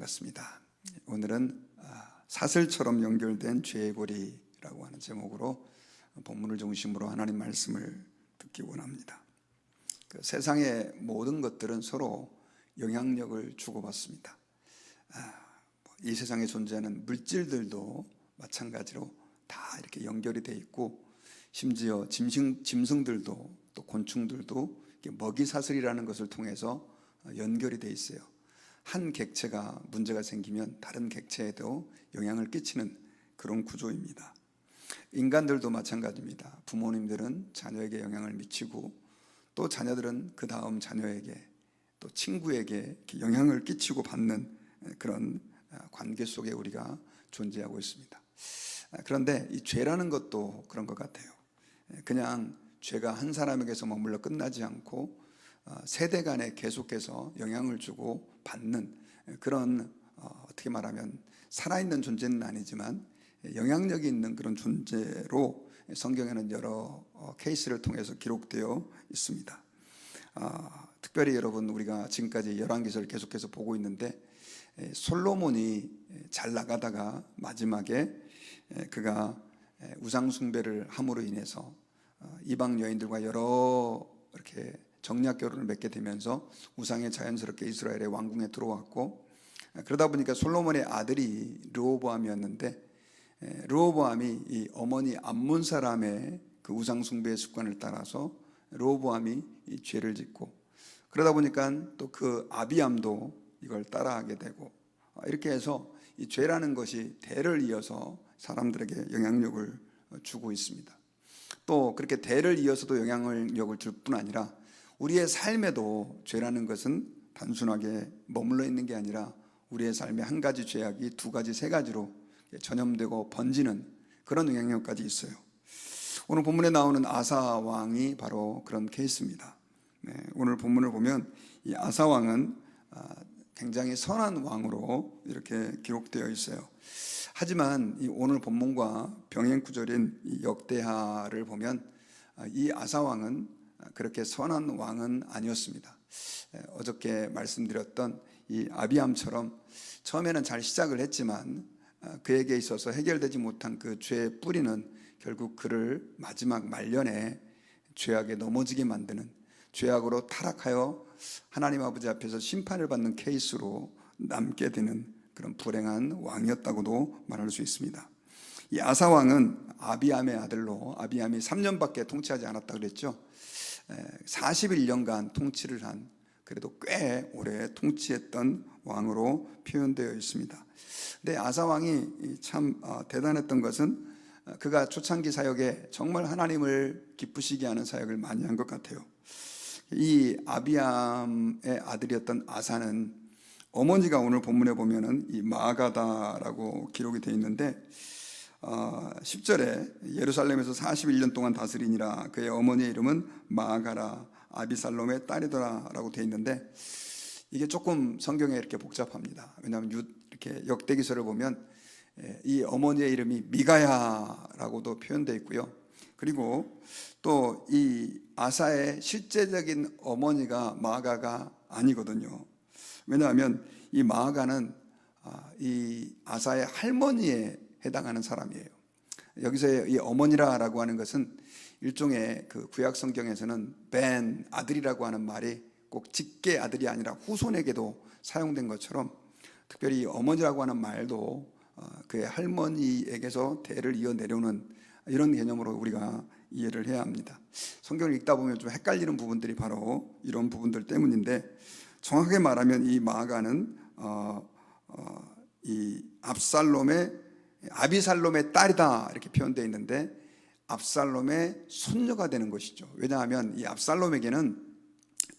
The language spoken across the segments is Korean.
반갑습니다. 오늘은 사슬처럼 연결된 죄의 고리라고 하는 제목으로 본문을 중심으로 하나님 말씀을 듣기 원합니다. 세상의 모든 것들은 서로 영향력을 주고받습니다. 이 세상에 존재하는 물질들도 마찬가지로 다 이렇게 연결이 돼 있고, 심지어 짐승들도 또 곤충들도 먹이사슬이라는 것을 통해서 연결이 돼 있어요. 한 객체가 문제가 생기면 다른 객체에도 영향을 끼치는 그런 구조입니다. 인간들도 마찬가지입니다. 부모님들은 자녀에게 영향을 미치고, 또 자녀들은 그 다음 자녀에게, 또 친구에게 영향을 끼치고 받는 그런 관계 속에 우리가 존재하고 있습니다. 그런데 이 죄라는 것도 그런 것 같아요. 그냥 죄가 한 사람에게서 머물러 끝나지 않고 세대 간에 계속해서 영향을 주고 받는 그런, 어떻게 말하면 살아있는 존재는 아니지만 영향력이 있는 그런 존재로 성경에는 여러 케이스를 통해서 기록되어 있습니다. 특별히 여러분, 우리가 지금까지 열왕기서를 계속해서 보고 있는데, 솔로몬이 잘 나가다가 마지막에 그가 우상 숭배를 함으로 인해서 이방 여인들과 여러 이렇게 정략 결혼을 맺게 되면서 우상에 자연스럽게 이스라엘의 왕궁에 들어왔고, 그러다 보니까 솔로몬의 아들이 르호보암이었는데, 르호보암이 이 어머니 암몬 사람의 그 우상 숭배의 습관을 따라서 르호보암이 이 죄를 짓고, 그러다 보니까 또 그 아비암도 이걸 따라하게 되고, 이렇게 해서 이 죄라는 것이 대를 이어서 사람들에게 영향력을 주고 있습니다. 또 그렇게 대를 이어서도 영향력을 줄 뿐 아니라 우리의 삶에도 죄라는 것은 단순하게 머물러 있는 게 아니라 우리의 삶에 한 가지 죄악이 두 가지, 세 가지로 전염되고 번지는 그런 영향력까지 있어요. 오늘 본문에 나오는 아사 왕이 바로 그런 케이스입니다. 오늘 본문을 보면 이 아사 왕은 굉장히 선한 왕으로 이렇게 기록되어 있어요. 하지만 이 오늘 본문과 병행 구절인 이 역대하를 보면 이 아사 왕은 그렇게 선한 왕은 아니었습니다. 어저께 말씀드렸던 이 아비암처럼 처음에는 잘 시작을 했지만 그에게 있어서 해결되지 못한 그 죄의 뿌리는 결국 그를 마지막 말년에 죄악에 넘어지게 만드는, 죄악으로 타락하여 하나님 아버지 앞에서 심판을 받는 케이스로 남게 되는 그런 불행한 왕이었다고도 말할 수 있습니다. 이 아사 왕은 아비암의 아들로, 아비암이 3년밖에 통치하지 않았다 그랬죠. 41년간 통치를 한, 그래도 꽤 오래 통치했던 왕으로 표현되어 있습니다. 근데 아사 왕이 참 대단했던 것은 그가 초창기 사역에 정말 하나님을 기쁘시게 하는 사역을 많이 한 것 같아요. 이 아비암의 아들이었던 아사는 어머니가 오늘 본문에 보면은 이 마아가다라고 기록이 되어 있는데, 10절에 예루살렘에서 41년 동안 다스리니라, 그의 어머니의 이름은 마아가라, 아비살롬의 딸이더라 라고 되어 있는데, 이게 조금 성경에 이렇게 복잡합니다. 왜냐하면 이렇게 역대기서를 보면 이 어머니의 이름이 미가야라고도 표현되어 있고요. 그리고 또 이 아사의 실제적인 어머니가 마아가가 아니거든요. 왜냐하면 이 마아가는 이 아사의 할머니에 해당하는 사람이에요. 여기서 이 어머니라고 하는 것은 일종의 그 구약 성경에서는 벤, 아들이라고 하는 말이 꼭 직계 아들이 아니라 후손에게도 사용된 것처럼, 특별히 어머니라고 하는 말도 그의 할머니에게서 대를 이어 내려오는 이런 개념으로 우리가 이해를 해야 합니다. 성경을 읽다 보면 좀 헷갈리는 부분들이 바로 이런 부분들 때문인데, 정확하게 말하면 이 마아가는 이 아비살롬의 딸이다 이렇게 표현되어 있는데, 압살롬의 손녀가 되는 것이죠. 왜냐하면 이 압살롬에게는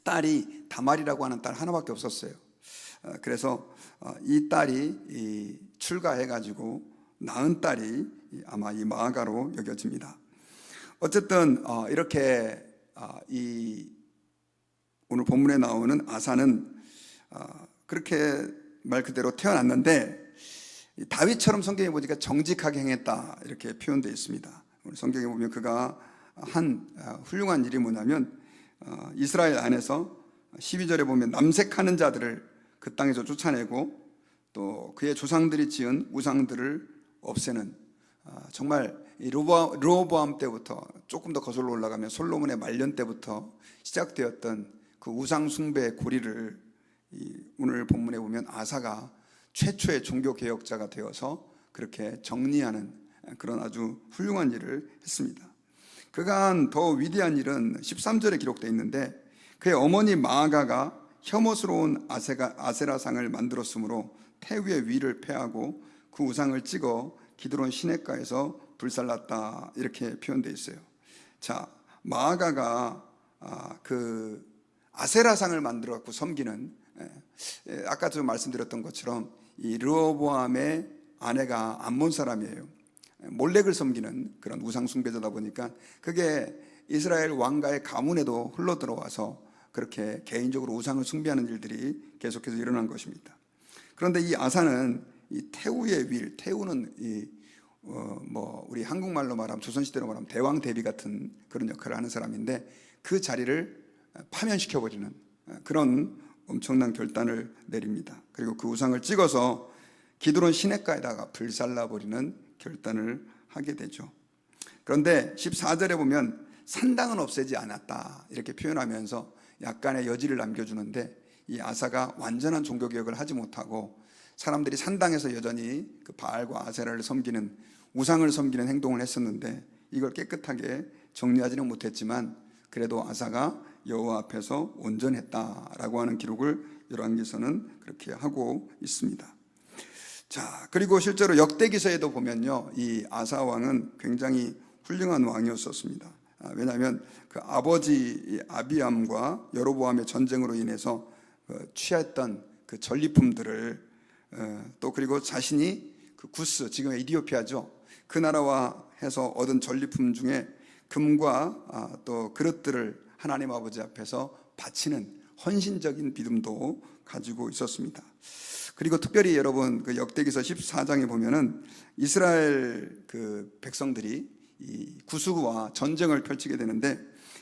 딸이 다말이라고 하는 딸 하나밖에 없었어요. 그래서 이 딸이 출가해가지고 낳은 딸이 아마 이 마아가로 여겨집니다. 어쨌든 이렇게 이 오늘 본문에 나오는 아사는 그렇게 말 그대로 태어났는데, 다윗처럼 성경에 보니까 정직하게 행했다 이렇게 표현되어 있습니다. 오늘 성경에 보면 그가 한 훌륭한 일이 뭐냐면, 이스라엘 안에서 12절에 보면 남색하는 자들을 그 땅에서 쫓아내고, 또 그의 조상들이 지은 우상들을 없애는, 정말 르호보암 때부터 조금 더 거슬러 올라가면 솔로몬의 말년 때부터 시작되었던 그 우상 숭배의 고리를 오늘 본문에 보면 아사가 최초의 종교 개혁자가 되어서 그렇게 정리하는 그런 아주 훌륭한 일을 했습니다. 그가 한 더 위대한 일은 13절에 기록되어 있는데, 그의 어머니 마아가가 혐오스러운 아세라상을 만들었으므로 태우의 위를 패하고 그 우상을 찍어 기드론 시냇가에서 불살랐다, 이렇게 표현되어 있어요. 자, 마아가가 그 아세라상을 만들어 갖고 섬기는, 아까 좀 말씀드렸던 것처럼 이 르호보암의 아내가 암몬 사람이에요. 몰렉을 섬기는 그런 우상 숭배자다 보니까 그게 이스라엘 왕가의 가문에도 흘러 들어와서 그렇게 개인적으로 우상을 숭배하는 일들이 계속해서 일어난 것입니다. 그런데 이 아사는 이 태우의 윌, 태우는 우리 한국말로 말하면, 조선시대로 말하면 대왕 대비 같은 그런 역할을 하는 사람인데, 그 자리를 파면시켜버리는 그런 엄청난 결단을 내립니다. 그리고 그 우상을 찍어서 기드론 시냇가에다가 불살라버리는 결단을 하게 되죠. 그런데 14절에 보면 산당은 없애지 않았다, 이렇게 표현하면서 약간의 여지를 남겨주는데, 이 아사가 완전한 종교개혁을 하지 못하고 사람들이 산당에서 여전히 그 바알과 아세라를 섬기는, 우상을 섬기는 행동을 했었는데, 이걸 깨끗하게 정리하지는 못했지만 그래도 아사가 여호와 앞에서 온전했다라고 하는 기록을 열왕기서는 그렇게 하고 있습니다. 자, 그리고 실제로 역대기서에도 보면요, 이 아사 왕은 굉장히 훌륭한 왕이었었습니다. 왜냐하면 그 아버지 아비암과 여로보암의 전쟁으로 인해서 취했던 그 전리품들을, 또 그리고 자신이 그 구스, 지금의 이디오피아죠, 그 나라와 해서 얻은 전리품 중에 금과 또 그릇들을 하나님 아버지 앞에서 바치는 헌신적인 믿음도 가지고 있었습니다. 그리고 특별히 여러분, 그 역대기서 14장에 보면은 이스라엘 그 백성들이 이 구스와 전쟁을 펼치게 되는데,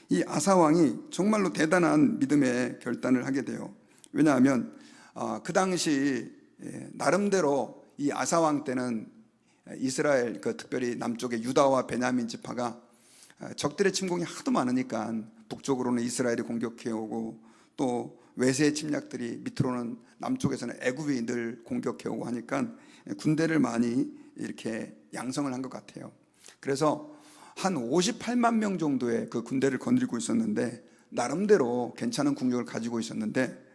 이 아사 왕이 정말로 대단한 믿음의 결단을 하게 돼요. 왜냐하면 그 당시 나름대로 이 아사 왕 때는 이스라엘, 그 특별히 남쪽의 유다와 베냐민 지파가 적들의 침공이 하도 많으니까 북쪽으로는 이스라엘이 공격해 오고, 또 외세의 침략들이 밑으로는 남쪽에서는 애굽이 늘 공격해 오고 하니까 군대를 많이 이렇게 양성을 한 것 같아요. 그래서 한 58만 명 정도의 그 군대를 거느리고 있었는데, 나름대로 괜찮은 국력을 가지고 있었는데,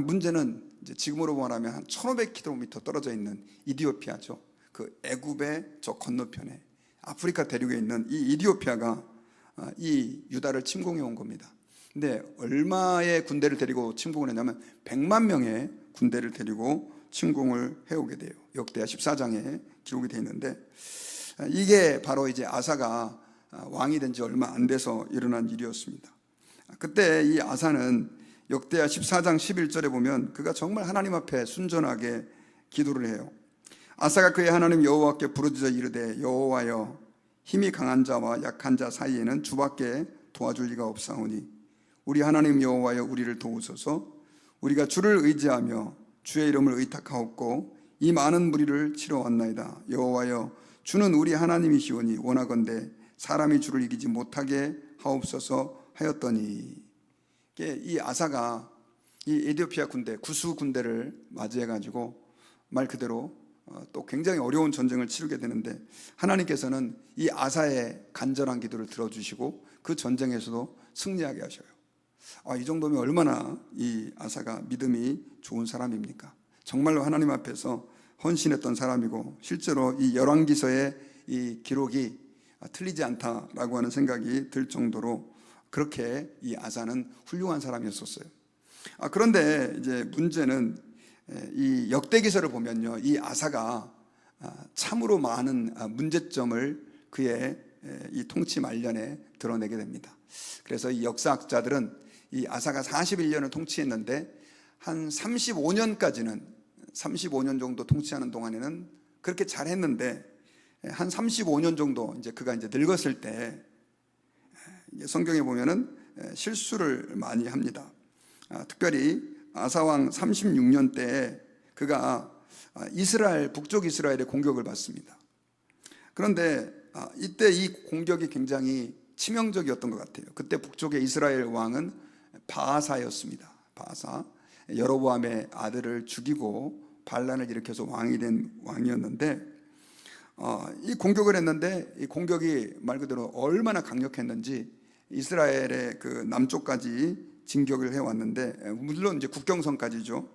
문제는 이제 지금으로 말하면 한 1500km 떨어져 있는 이디오피아죠. 그 애굽의 저 건너편에 아프리카 대륙에 있는 이 이디오피아가 이 유다를 침공해 온 겁니다. 근데 얼마의 군대를 데리고 침공을 했냐면 100만 명의 군대를 데리고 침공을 해오게 돼요. 역대하 14장에 기록이 되어 있는데, 이게 바로 이제 아사가 왕이 된 지 얼마 안 돼서 일어난 일이었습니다. 그때 이 아사는 역대하 14장 11절에 보면 그가 정말 하나님 앞에 순전하게 기도를 해요. 아사가 그의 하나님 여호와께 부르짖어 이르되, 여호와여, 힘이 강한 자와 약한 자 사이에는 주밖에 도와줄 리가 없사오니 우리 하나님 여호와여, 우리를 도우소서. 우리가 주를 의지하며 주의 이름을 의탁하옵고 이 많은 무리를 치러 왔나이다. 여호와여, 주는 우리 하나님이시오니 원하건대 사람이 주를 이기지 못하게 하옵소서 하였더니, 이 아사가 이 에티오피아 군대, 구스 군대를 맞이해가지고 말 그대로 또 굉장히 어려운 전쟁을 치르게 되는데, 하나님께서는 이 아사의 간절한 기도를 들어주시고 그 전쟁에서도 승리하게 하셔요. 이 정도면 얼마나 이 아사가 믿음이 좋은 사람입니까? 정말로 하나님 앞에서 헌신했던 사람이고, 실제로 이 열왕기서의 이 기록이 틀리지 않다라고 하는 생각이 들 정도로 그렇게 이 아사는 훌륭한 사람이었었어요. 그런데 이제 문제는 이 역대기서를 보면요, 이 아사가 참으로 많은 문제점을 그의 이 통치 말년에 드러내게 됩니다. 그래서 이 역사학자들은 이 아사가 41년을 통치했는데 한 35년까지는 35년 정도 통치하는 동안에는 그렇게 잘했는데, 한 35년 정도 이제 그가 이제 늙었을 때 성경에 보면은 실수를 많이 합니다. 특별히 아사왕 36년 때에 그가 이스라엘, 북쪽 이스라엘의 공격을 받습니다. 그런데 이때 이 공격이 굉장히 치명적이었던 것 같아요. 그때 북쪽의 이스라엘 왕은 바아사였습니다. 바아사, 여로보암의 아들을 죽이고 반란을 일으켜서 왕이 된 왕이었는데, 이 공격을 했는데 이 공격이 말 그대로 얼마나 강력했는지 이스라엘의 그 남쪽까지 진격을 해왔는데, 물론 이제 국경선까지죠.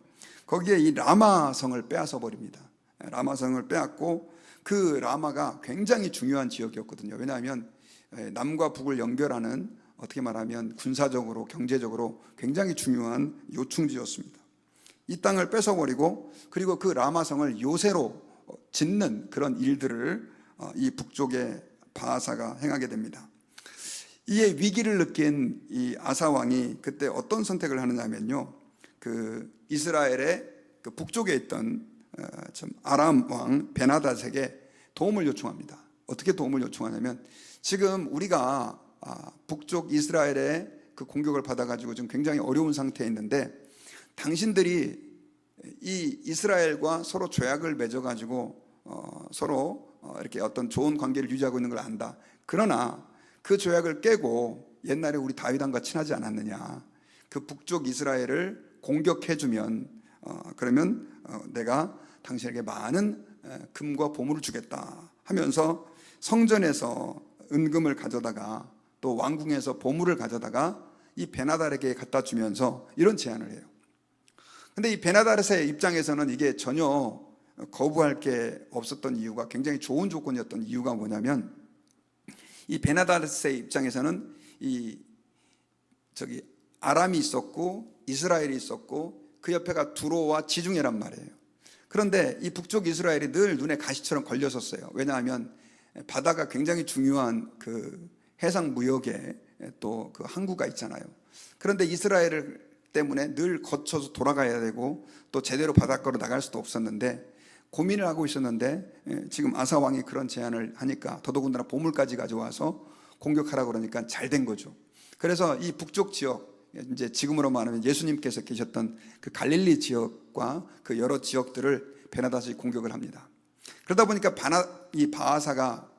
거기에 이 라마성을 빼앗아 버립니다. 라마성을 빼앗고, 그 라마가 굉장히 중요한 지역이었거든요. 왜냐하면 남과 북을 연결하는, 어떻게 말하면 군사적으로 경제적으로 굉장히 중요한 요충지였습니다. 이 땅을 뺏어버리고, 그리고 그 라마성을 요새로 짓는 그런 일들을 이 북쪽의 바아사가 행하게 됩니다. 이에 위기를 느낀 이 아사 왕이 그때 어떤 선택을 하느냐면요, 그 이스라엘의 그 북쪽에 있던 아람 왕 베나닷에게 도움을 요청합니다. 어떻게 도움을 요청하냐면, 지금 우리가 북쪽 이스라엘의 그 공격을 받아가지고 지금 굉장히 어려운 상태에 있는데, 당신들이 이 이스라엘과 서로 조약을 맺어가지고 서로 이렇게 어떤 좋은 관계를 유지하고 있는 걸 안다. 그러나 그 조약을 깨고 옛날에 우리 다윗왕과 친하지 않았느냐, 그 북쪽 이스라엘을 공격해주면 그러면 내가 당신에게 많은 금과 보물을 주겠다 하면서 성전에서 은금을 가져다가 또 왕궁에서 보물을 가져다가 이 베나닷에게 갖다 주면서 이런 제안을 해요. 근데 이 베나닷의 입장에서는 이게 전혀 거부할 게 없었던 이유가, 굉장히 좋은 조건이었던 이유가 뭐냐면, 이 베나닷의 입장에서는 아람이 있었고 이스라엘이 있었고 그 옆에가 두로와 지중해란 말이에요. 그런데 이 북쪽 이스라엘이 늘 눈에 가시처럼 걸렸었어요. 왜냐하면 바다가 굉장히 중요한 그 해상 무역에 또 그 항구가 있잖아요. 그런데 이스라엘 때문에 늘 거쳐서 돌아가야 되고 또 제대로 바닷가로 나갈 수도 없었는데 고민을 하고 있었는데, 지금 아사 왕이 그런 제안을 하니까, 더더군다나 보물까지 가져와서 공격하라고 그러니까 잘 된 거죠. 그래서 이 북쪽 지역, 이제 지금으로 말하면 예수님께서 계셨던 그 갈릴리 지역과 그 여러 지역들을 베나닷이 공격을 합니다. 그러다 보니까 이 바아사가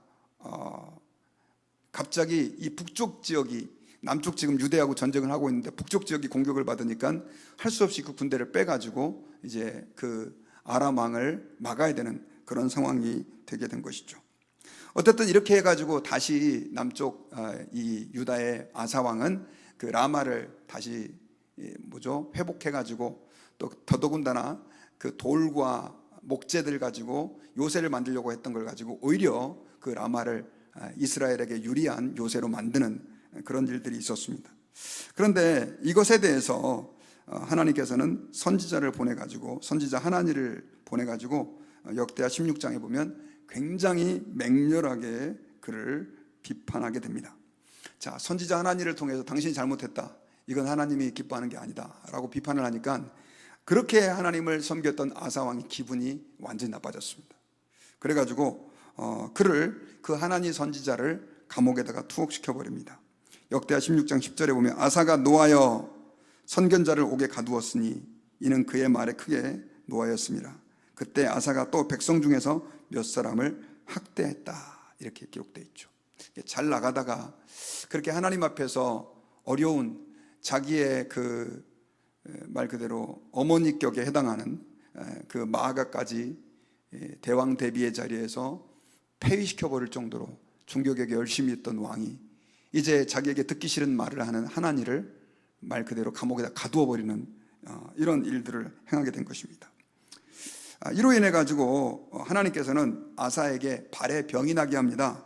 갑자기 이 북쪽 지역이, 남쪽 지금 유대하고 전쟁을 하고 있는데 북쪽 지역이 공격을 받으니까 할 수 없이 그 군대를 빼가지고 이제 그 아람 왕을 막아야 되는 그런 상황이 되게 된 것이죠. 어쨌든 이렇게 해가지고 다시 남쪽 이 유다의 아사 왕은 그 라마를 다시 회복해가지고, 또 더더군다나 그 돌과 목재들 가지고 요새를 만들려고 했던 걸 가지고 오히려 그 라마를 이스라엘에게 유리한 요새로 만드는 그런 일들이 있었습니다. 그런데 이것에 대해서 하나님께서는 선지자를 보내가지고, 선지자 하나니를 보내가지고 역대하 16장에 보면 굉장히 맹렬하게 그를 비판하게 됩니다. 자, 선지자 하나니를 통해서 당신이 잘못했다, 이건 하나님이 기뻐하는 게 아니다 라고 비판을 하니까, 그렇게 하나님을 섬겼던 아사 왕이 기분이 완전히 나빠졌습니다. 그래가지고 그 하나니 선지자를 감옥에다가 투옥시켜 버립니다. 역대하 16장 10절에 보면, 아사가 노하여 선견자를 옥에 가두었으니 이는 그의 말에 크게 노하였습니다. 그때 아사가 또 백성 중에서 몇 사람을 학대했다, 이렇게 기록되어 있죠. 잘 나가다가 그렇게 하나님 앞에서 어려운 자기의 그 말 그대로 어머니 격에 해당하는 그 마아가까지 대왕 대비의 자리에서 폐위시켜 버릴 정도로 중교격에 열심히 있던 왕이 이제 자기에게 듣기 싫은 말을 하는 하나니를 말 그대로 감옥에다 가두어 버리는 이런 일들을 행하게 된 것입니다. 이로 인해 가지고 하나님께서는 아사에게 발에 병이 나게 합니다.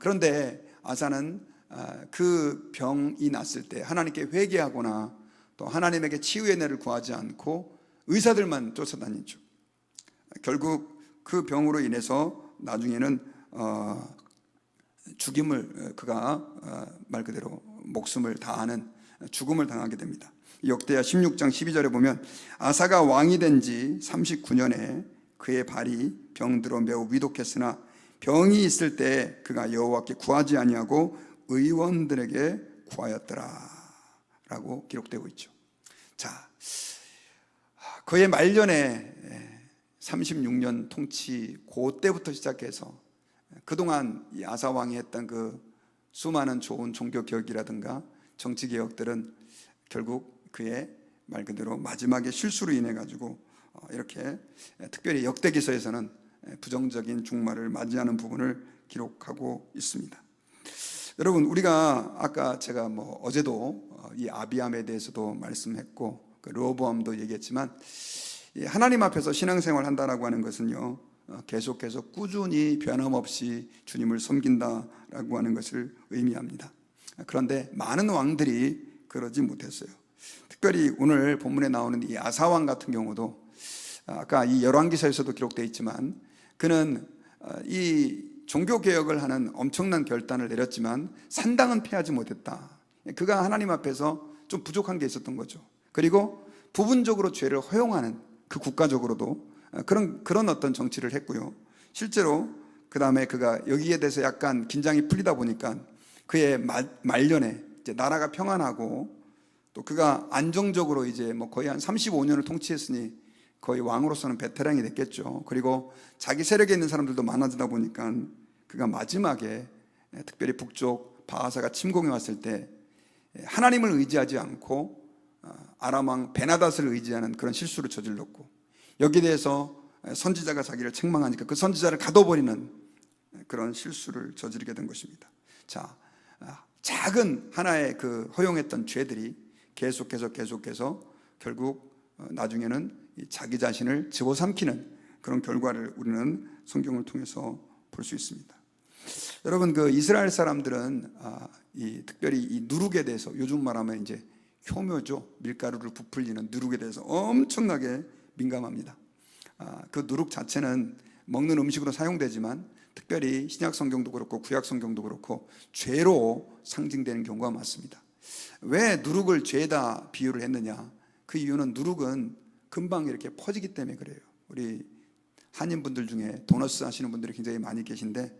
그런데 아사는 그 병이 났을 때 하나님께 회개하거나 또 하나님에게 치유의 은혜를 구하지 않고 의사들만 쫓아다니죠. 결국 그 병으로 인해서 나중에는 죽임을, 그가 말 그대로 목숨을 다하는 죽음을 당하게 됩니다. 역대하 16장 12절에 보면, 아사가 왕이 된 지 39년에 그의 발이 병들어 매우 위독했으나 병이 있을 때 그가 여호와께 구하지 아니하고 의원들에게 구하였더라 라고 기록되고 있죠. 자, 그의 말년에 36년 통치 그때부터 시작해서 그동안 이 아사 왕이 했던 그 수많은 좋은 종교 개혁이라든가 정치 개혁들은 결국 그의 말 그대로 마지막에 실수로 인해 가지고 이렇게 특별히 역대기서에서는 부정적인 종말을 맞이하는 부분을 기록하고 있습니다. 여러분, 우리가 아까 제가 어제도 이 아비암에 대해서도 말씀했고 그 르호보암도 얘기했지만, 하나님 앞에서 신앙생활 한다라고 하는 것은요, 계속해서 꾸준히 변함없이 주님을 섬긴다라고 하는 것을 의미합니다. 그런데 많은 왕들이 그러지 못했어요. 특별히 오늘 본문에 나오는 이 아사왕 같은 경우도 아까 이 열왕기서에서도 기록되어 있지만, 그는 이 종교개혁을 하는 엄청난 결단을 내렸지만 산당은 피하지 못했다. 그가 하나님 앞에서 좀 부족한 게 있었던 거죠. 그리고 부분적으로 죄를 허용하는, 그 국가적으로도 그런 어떤 정치를 했고요. 실제로 그 다음에 그가 여기에 대해서 약간 긴장이 풀리다 보니까 그의 말년에 이제 나라가 평안하고, 또 그가 안정적으로 이제 거의 한 35년을 통치했으니 거의 왕으로서는 베테랑이 됐겠죠. 그리고 자기 세력에 있는 사람들도 많아지다 보니까 그가 마지막에 특별히 북쪽 바하사가 침공해 왔을 때 하나님을 의지하지 않고 아람 왕 베나닷을 의지하는 그런 실수를 저질렀고, 여기에 대해서 선지자가 자기를 책망하니까 그 선지자를 가둬버리는 그런 실수를 저지르게 된 것입니다. 자, 작은 하나의 그 허용했던 죄들이 계속해서 결국 나중에는 자기 자신을 집어삼키는 그런 결과를 우리는 성경을 통해서 볼 수 있습니다. 여러분, 그 이스라엘 사람들은 특별히 이 누룩에 대해서, 요즘 말하면 이제 효묘죠, 밀가루를 부풀리는 누룩에 대해서 엄청나게 민감합니다. 그 누룩 자체는 먹는 음식으로 사용되지만 특별히 신약 성경도 그렇고 구약 성경도 그렇고 죄로 상징되는 경우가 많습니다. 왜 누룩을 죄에다 비유를 했느냐? 그 이유는 누룩은 금방 이렇게 퍼지기 때문에 그래요. 우리 한인분들 중에 도너스 하시는 분들이 굉장히 많이 계신데,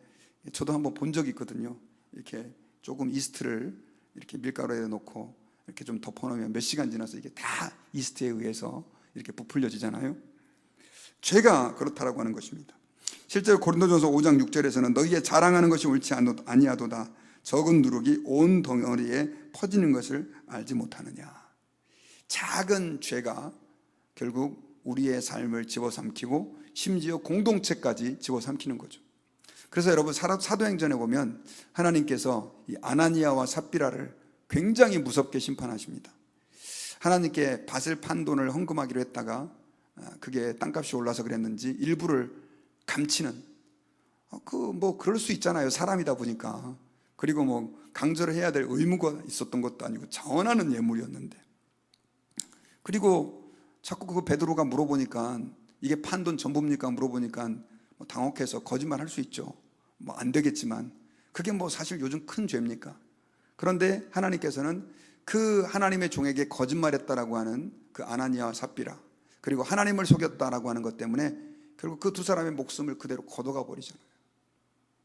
저도 한번 본 적이 있거든요. 이렇게 조금 이스트를 이렇게 밀가루에 넣고 이렇게 좀 덮어놓으면 몇 시간 지나서 이게 다 이스트에 의해서 이렇게 부풀려지잖아요. 죄가 그렇다라고 하는 것입니다. 실제로 고린도전서 5장 6절에서는 너희의 자랑하는 것이 옳지 아니하도다. 적은 누룩이 온 덩어리에 퍼지는 것을 알지 못하느냐. 작은 죄가 결국 우리의 삶을 집어삼키고 심지어 공동체까지 집어삼키는 거죠. 그래서 여러분, 사도행전에 보면 하나님께서 이 아나니아와 삽비라를 굉장히 무섭게 심판하십니다. 하나님께 밭을 판 돈을 헌금하기로 했다가 그게 땅값이 올라서 그랬는지 일부를 감치는, 그럴 수 있잖아요. 사람이다 보니까. 그리고 강제로 해야 될 의무가 있었던 것도 아니고 자원하는 예물이었는데, 그리고 자꾸 그 베드로가 물어보니까 이게 판 돈 전부입니까? 물어보니까 당혹해서 거짓말 할 수 있죠. 안 되겠지만 그게 사실 요즘 큰 죄입니까? 그런데 하나님께서는 그 하나님의 종에게 거짓말했다라고 하는 그 아나니아와 삽비라, 그리고 하나님을 속였다라고 하는 것 때문에 결국 그 두 사람의 목숨을 그대로 걷어가 버리잖아요.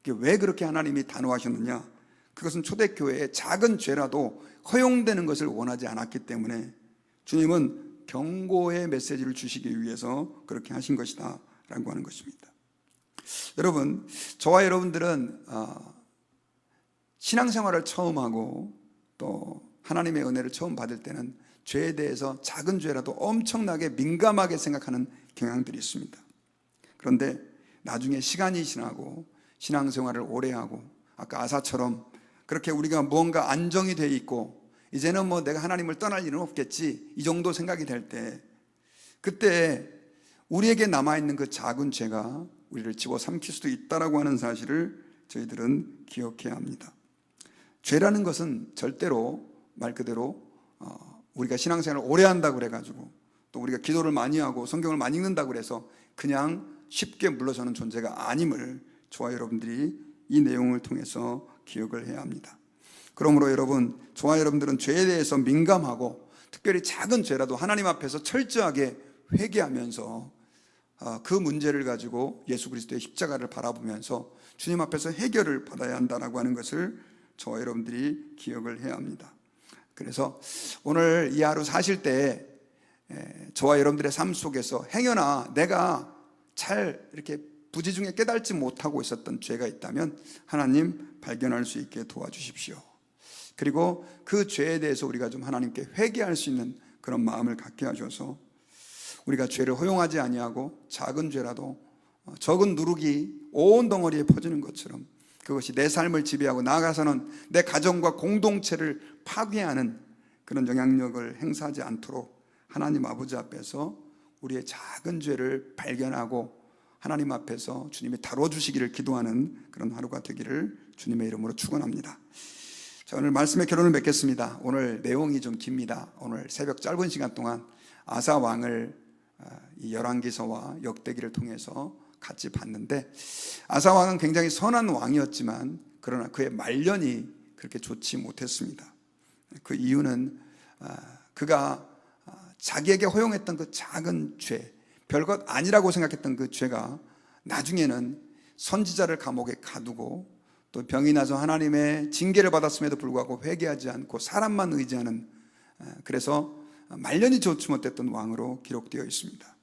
이게 왜 그렇게 하나님이 단호하셨느냐? 그것은 초대교회의 작은 죄라도 허용되는 것을 원하지 않았기 때문에 주님은 경고의 메시지를 주시기 위해서 그렇게 하신 것이다 라고 하는 것입니다. 여러분, 저와 여러분들은 신앙생활을 처음 하고 또 하나님의 은혜를 처음 받을 때는 죄에 대해서 작은 죄라도 엄청나게 민감하게 생각하는 경향들이 있습니다. 그런데 나중에 시간이 지나고 신앙생활을 오래 하고 아까 아사처럼 그렇게 우리가 무언가 안정이 돼 있고 이제는 내가 하나님을 떠날 일은 없겠지, 이 정도 생각이 될 때, 그때 우리에게 남아있는 그 작은 죄가 우리를 집어삼킬 수도 있다라고 하는 사실을 저희들은 기억해야 합니다. 죄라는 것은 절대로 말 그대로 우리가 신앙생활을 오래 한다고 그래가지고 또 우리가 기도를 많이 하고 성경을 많이 읽는다고 그래서 그냥 쉽게 물러서는 존재가 아님을 저와 여러분들이 이 내용을 통해서 기억을 해야 합니다. 그러므로 여러분, 저와 여러분들은 죄에 대해서 민감하고 특별히 작은 죄라도 하나님 앞에서 철저하게 회개하면서 그 문제를 가지고 예수 그리스도의 십자가를 바라보면서 주님 앞에서 해결을 받아야 한다고 하는 것을 저와 여러분들이 기억을 해야 합니다. 그래서 오늘 이 하루 사실 때 저와 여러분들의 삶 속에서 행여나 내가 잘 이렇게 부지중에 깨달지 못하고 있었던 죄가 있다면 하나님 발견할 수 있게 도와주십시오. 그리고 그 죄에 대해서 우리가 좀 하나님께 회개할 수 있는 그런 마음을 갖게 하셔서 우리가 죄를 허용하지 아니하고 작은 죄라도 적은 누룩이 온 덩어리에 퍼지는 것처럼 그것이 내 삶을 지배하고 나아가서는 내 가정과 공동체를 파괴하는 그런 영향력을 행사하지 않도록 하나님 아버지 앞에서 우리의 작은 죄를 발견하고 하나님 앞에서 주님이 다뤄주시기를 기도하는 그런 하루가 되기를 주님의 이름으로 축원합니다. 자, 오늘 말씀의 결론을 맺겠습니다. 오늘 내용이 좀 깁니다. 오늘 새벽 짧은 시간 동안 아사 왕을 이 열왕기서와 역대기를 통해서 같이 봤는데, 아사 왕은 굉장히 선한 왕이었지만 그러나 그의 말년이 그렇게 좋지 못했습니다. 그 이유는 그가 자기에게 허용했던 그 작은 죄, 별것 아니라고 생각했던 그 죄가 나중에는 선지자를 감옥에 가두고 또 병이 나서 하나님의 징계를 받았음에도 불구하고 회개하지 않고 사람만 의지하는, 그래서 말년이 좋지 못했던 왕으로 기록되어 있습니다.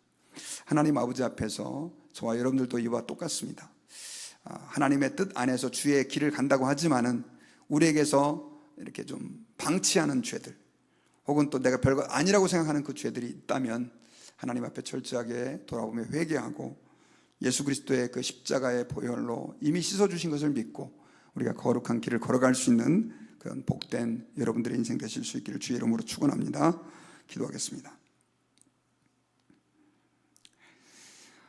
하나님 아버지 앞에서 저와 여러분들도 이와 똑같습니다. 하나님의 뜻 안에서 주의 길을 간다고 하지만은 우리에게서 이렇게 좀 방치하는 죄들, 혹은 또 내가 별것 아니라고 생각하는 그 죄들이 있다면 하나님 앞에 철저하게 돌아보며 회개하고 예수 그리스도의 그 십자가의 보혈로 이미 씻어주신 것을 믿고 우리가 거룩한 길을 걸어갈 수 있는 그런 복된 여러분들의 인생 되실 수 있기를 주의 이름으로 축원합니다. 기도하겠습니다.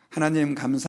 하나님 감사